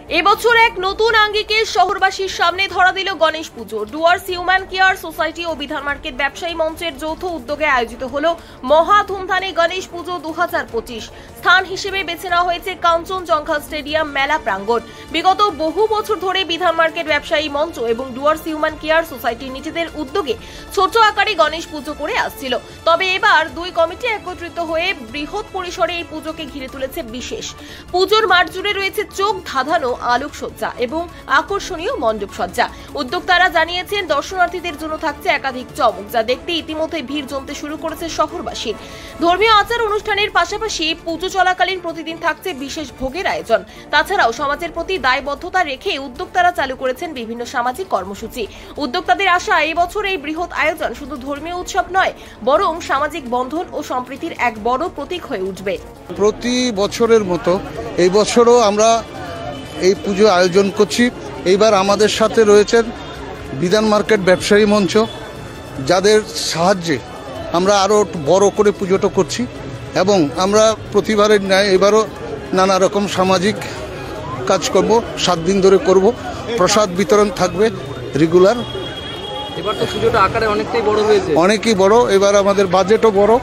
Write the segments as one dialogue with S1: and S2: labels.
S1: এবছর এক নতুন আঙ্গিকে শহরবাসীর সামনে ধরা দিল গণেশ পুজো। ডুয়ার্স হিউম্যান কেয়ার সোসাইটি ও বিধান মার্কেট ব্যবসায়ী মঞ্চের যৌথ উদ্যোগে আয়োজিত হলো মহা ধুমধামে গণেশ পুজো 2025। স্থান হিসেবে বেছে নেওয়া হয়েছে কাঞ্চনজঙ্ঘা স্টেডিয়াম মেলা প্রাঙ্গণ। বিগত বহু বছর ধরে বিধান মার্কেট ব্যবসায়ী মঞ্চ এবং ডুয়ার্স হিউম্যান কেয়ার সোসাইটি নিজেদের উদ্যোগে ছোট আকারে গণেশ পুজো করে আসছিল। তবে এবার দুই কমিটি একত্রিত হয়ে বৃহৎ পরিসরে এই পুজোকে ঘিরে তুলেছে বিশেষ। পুজোর মাঠ জুড়ে রয়েছে চোখ ধাঁধানো আলোকসজ্জা এবং আকর্ষণীয় মণ্ডপ সজ্জা। উদ্যোক্তারা জানিয়েছেন দর্শনার্থীদের জন্য থাকছে একাধিক চমক, যা দেখতে ইতিমধ্যে ভিড় জমতে শুরু করেছে শহরবাসীর। ধর্মীয় আচার অনুষ্ঠানের পাশাপাশি পুজো চলাকালীন প্রতিদিন থাকছে বিশেষ ভোগের আয়োজন। তাছাড়াও সমাজের প্রতি দায়বদ্ধতা রেখে উদ্যোক্তারা চালু করেছেন বিভিন্ন সামাজিক কর্মসূচি। উদ্যোক্তাদের আশা, এই বছর এই বৃহৎ আয়োজন শুধু ধর্মীয় উৎসব নয়, বরং সামাজিক বন্ধন ও সম্প্রীতির এক বড় প্রতীক হয়ে উঠবে।
S2: প্রতি বছরের মতো এই বছরও আমরা এই পুজো আয়োজন করছি। এইবার আমাদের সাথে রয়েছেন বিধান মার্কেট ব্যবসায়ী মঞ্চ, যাদের সাহায্যে আমরা আরও বড় করে পুজোটা করছি এবং আমরা প্রতিবারের ন্যায় এবারও নানা রকম সামাজিক কাজ করব, 7 দিন ধরে করব। প্রসাদ বিতরণ থাকবে রেগুলার।
S3: এবার তো পুজোটা আকারে অনেকটাই বড় হয়েছে,
S2: অনেকই বড়। এবার আমাদের বাজেটও বড়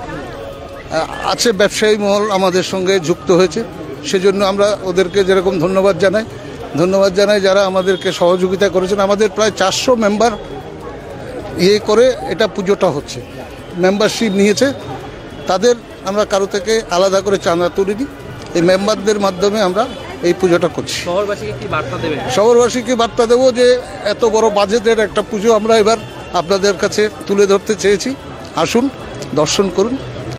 S2: আছে। ব্যবসায়ী মহল আমাদের সঙ্গে যুক্ত হয়েছে, সেজন্য আমরা ওদেরকে যেরকম ধন্যবাদ জানাই যারা আমাদেরকে সহযোগিতা করেছেন। আমাদের প্রায় 400 মেম্বার করে এটা পুজোটা হচ্ছে, মেম্বারশিপ নিয়েছে। তাদের আমরা কারো থেকে আলাদা করে চাঁদা তুলিনি, এই মেম্বারদের মাধ্যমে আমরা এই পুজোটা করছি।
S3: শহরবাসীকে কি বার্তা দেবেন?
S2: শহরবাসীকে বার্তা দেবো যে এত বড় বাজেটের একটা পুজো আমরা এবার আপনাদের কাছে তুলে ধরতে চেয়েছি। আসুন, দর্শন করুন।